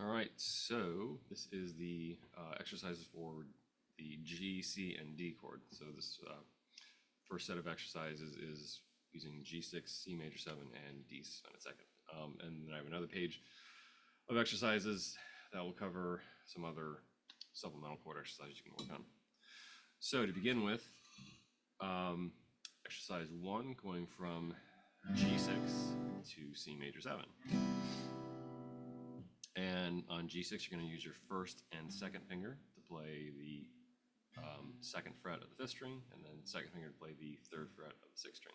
All right, so this is the exercises for the G, C, and D chord. So this first set of exercises is using G6, C major 7, and D suspended second. And then I have another page of exercises that will cover some other supplemental chord exercises you can work on. So to begin with, exercise 1 going from G6 to C major 7. And on G6, you're going to use your first and second finger to play the second fret of the fifth string, and then second finger to play the third fret of the sixth string.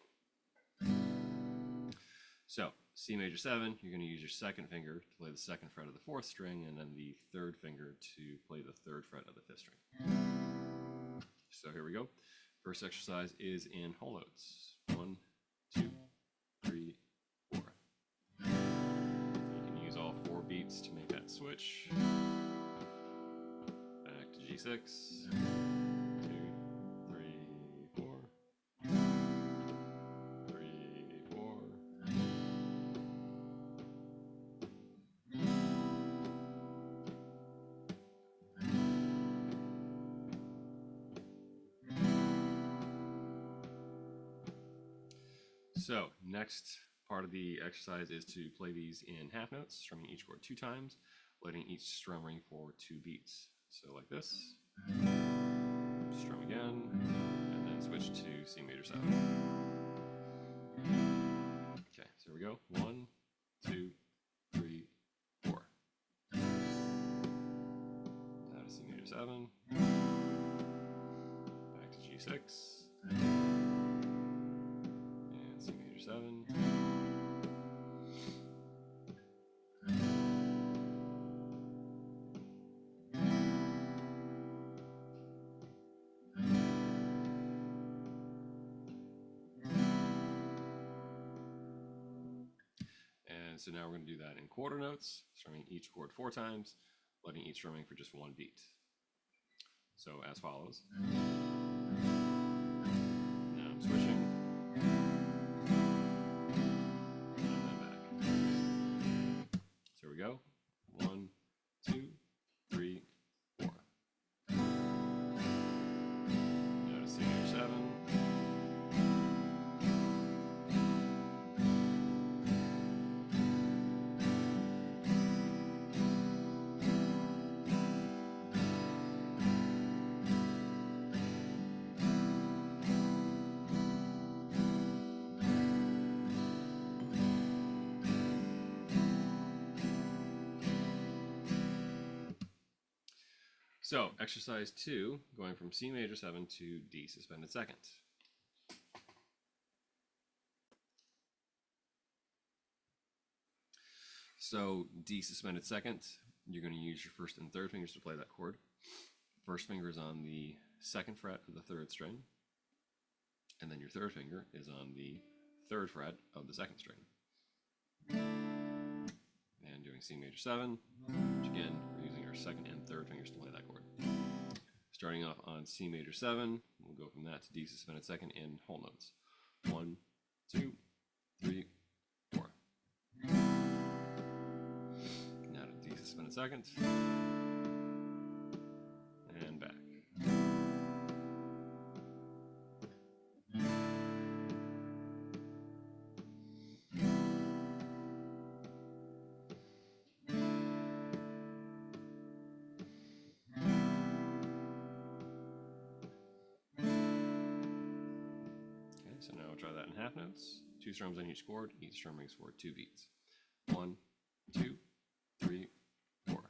So C major 7, you're going to use your second finger to play the second fret of the fourth string, and then the third finger to play the third fret of the fifth string. So here we go. First exercise is in whole notes. 1, 2, 3, 4. You can use all 4 beats to make that switch. Back to G6. 2, 3, 4. 3, 4. So next part of the exercise is to play these in half notes, strumming each chord 2 times, letting each strum ring for 2 beats. So like this, strum again, and then switch to C major 7. Okay, so here we go. 1, 2, 3, 4. Now to C major 7. Back to G6. C major 7. And so now we're going to do that in quarter notes, strumming each chord 4 times, letting each strumming for just 1 beat. So as follows. Now I'm switching. Here we go. 1, 2, 3, 4. Now to C major 7. So, exercise 2, going from C major 7 to D suspended second. So, D suspended second, you're going to use your first and third fingers to play that chord. First finger is on the second fret of the third string, and then your third finger is on the third fret of the second string. And doing C major 7, which again, we're using our second and third fingers to play that chord. Starting off on C major 7, we'll go from that to D suspended second in whole notes. 1, 2, 3, 4. Now to D suspended second, and back. So now we'll try that in half notes. 2 strums on each chord, each strum rings for 2 beats. 1, 2, 3, 4.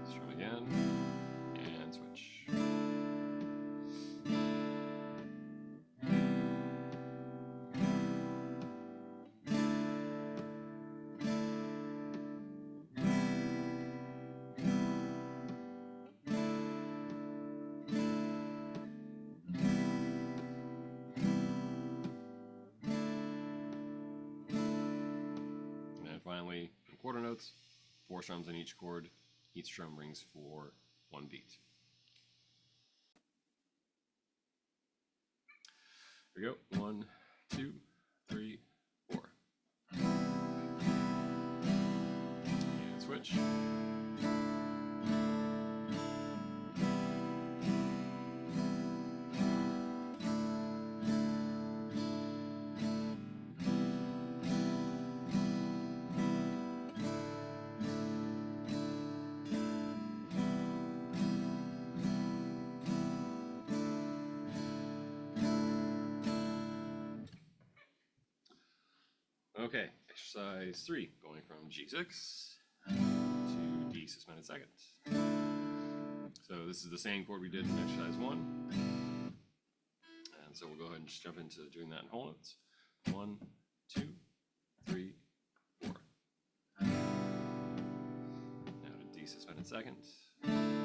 Strum again, and switch. Finally, in quarter notes, 4 strums on each chord, each strum rings for 1 beat. Here we go. 1, 2, 3, 4. And switch. switch. Okay, exercise 3, going from G6 to D suspended second. So this is the same chord we did in exercise 1. And so we'll go ahead and just jump into doing that in whole notes. 1, 2, 3, 4. Now to D suspended second. And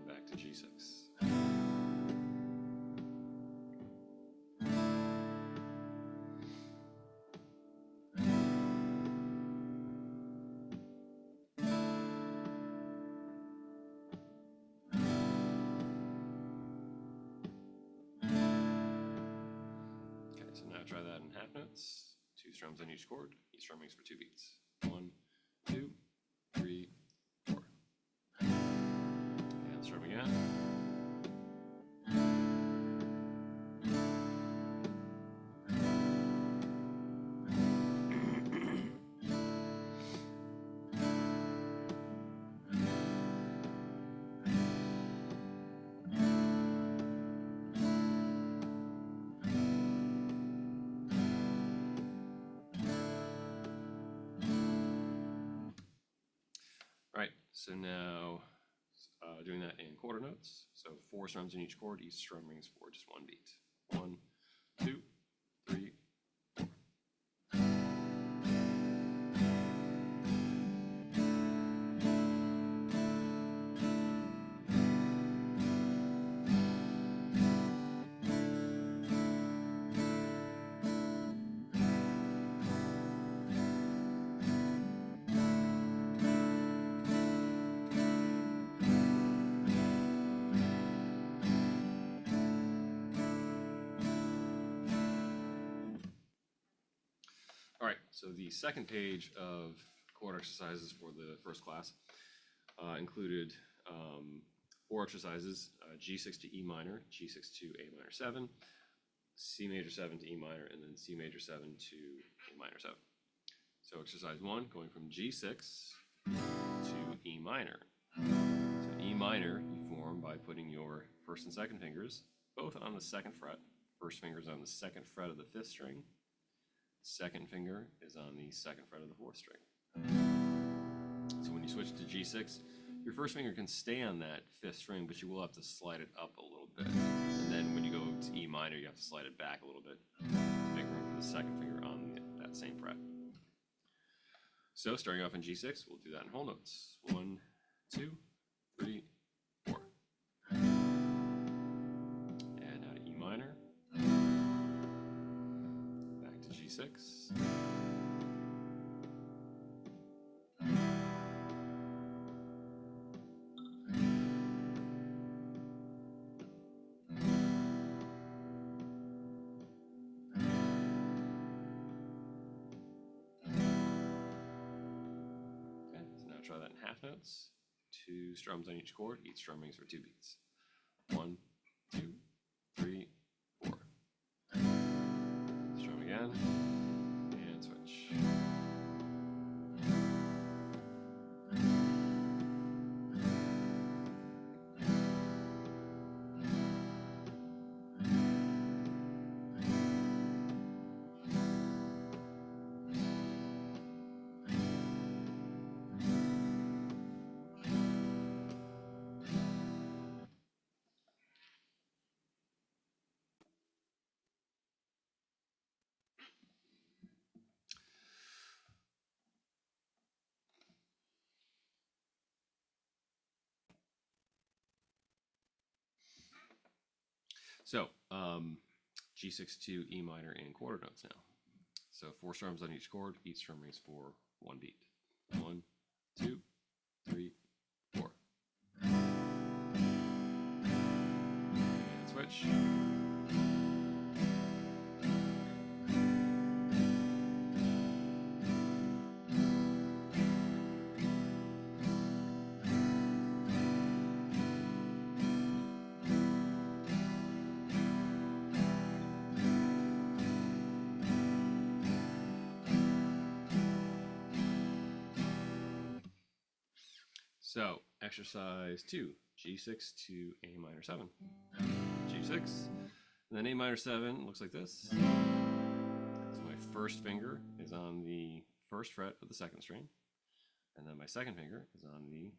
back to G6. So now try that in half notes. 2 strums on each chord, each strummings for 2 beats. 1, 2, 3, 4. And strum again. All right, so now doing that in quarter notes. So 4 strums in each chord, each strum rings for just 1 beat. 1, 2, 3, 4. All right, so the second page of chord exercises for the first class included 4 exercises, G6 to E minor, G6 to A minor 7, C major 7 to E minor, and then C major 7 to A minor 7. So exercise 1, going from G6 to E minor. So E minor you form by putting your first and second fingers both on the 2nd fret. First finger is on the 2nd fret of the 5th string. Second finger is on the 2nd fret of the 4th string. So when you switch to G6, your first finger can stay on that 5th string, but you will have to slide it up a little bit. And then when you go to E minor, you have to slide it back a little bit to make room for the 2nd finger on that same fret. So starting off in G6, we'll do that in whole notes. 1, 2, 3, 4. And now to E minor. Back to G6. Try that in half notes. 2 strums on each chord, each strum rings for 2 beats. 1, 2, 3, 4. Strum again, and switch. So, G6 to E minor in quarter notes now. So 4 strums on each chord, each strum rings for 1 beat. 1, 2, 3, 4. And switch. So, exercise 2, G6 to A minor 7. G6, and then A minor 7 looks like this. So my first finger is on the first fret of the second string, and then my second finger is on the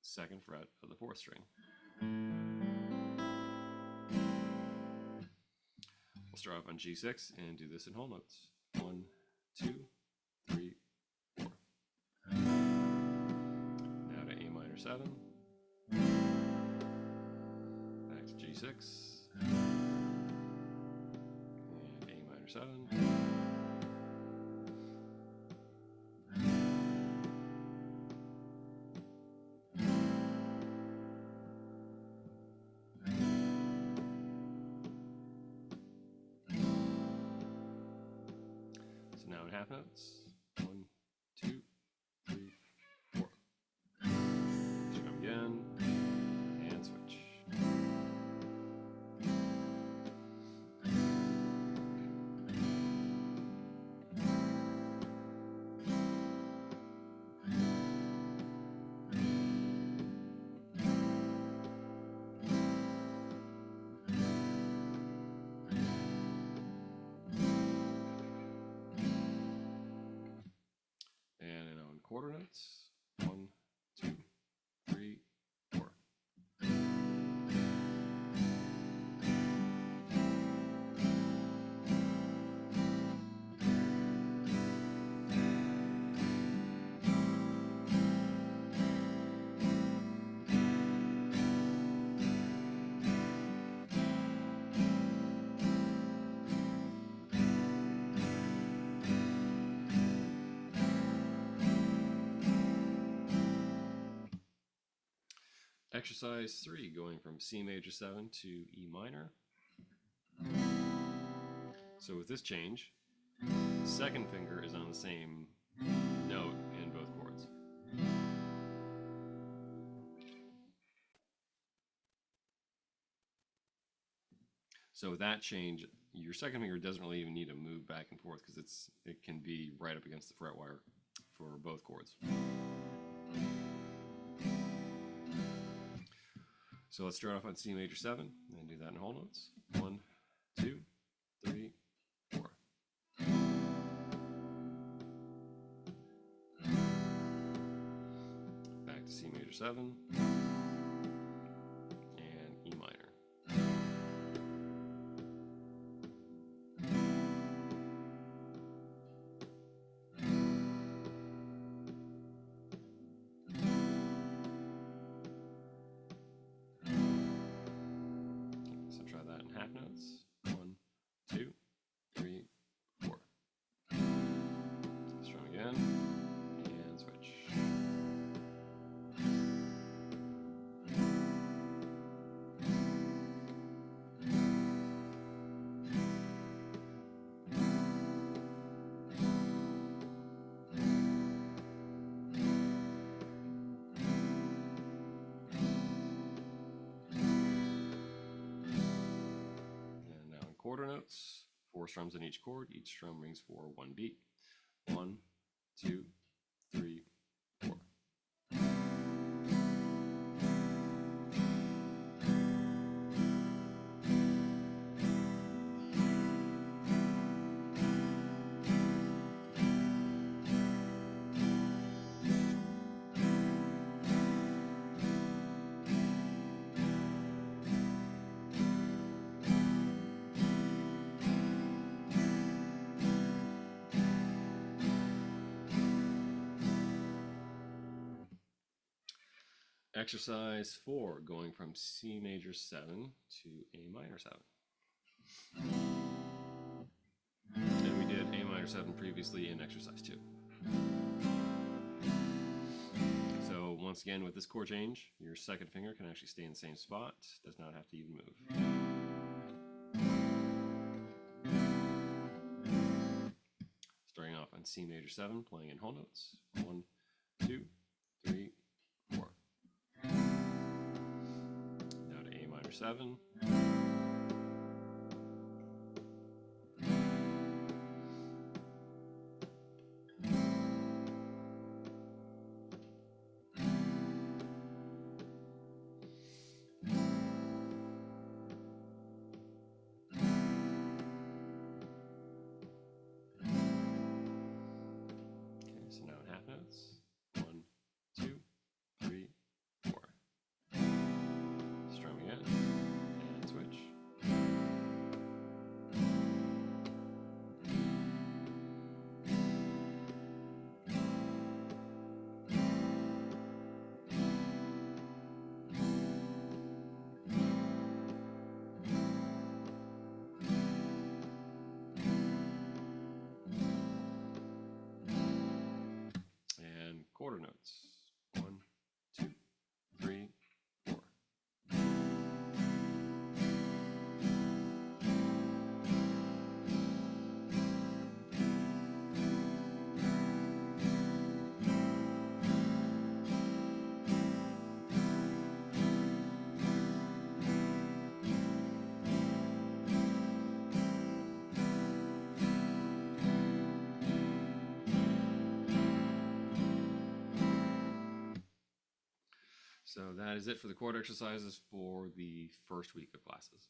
second fret of the fourth string. We'll start off on G6 and do this in whole notes. 1, 2, 3, 4. Now to A minor 7. Back to G6. And A minor 7. So now in half notes. 1, 2, 3, 4. Strum again, and switch. And on quarter notes. 1, 2, 3, 4. Exercise 3, going from C major 7 to E minor. So with this change, the second finger is on the same note in both chords. So with that change, your second finger doesn't really even need to move back and forth because it can be right up against the fret wire for both chords. So let's start off on C major 7 and do that in whole notes. 1, 2, 3, 4. Back to C major 7 and E minor. So try that in half notes. 1, 2, 3, 4. Strum again and switch. Quarter notes, 4 strums in each chord. Each strum rings for 1 beat. 1, 2, 3, 4. Exercise 4, going from C major 7 to A minor 7. And we did A minor 7 previously in exercise 2. So once again, with this chord change, your second finger can actually stay in the same spot, does not have to even move. Starting off on C major 7, playing in whole notes. 1, 2, 3, 4. Now to A minor 7. So that is it for the chord exercises for the first week of classes.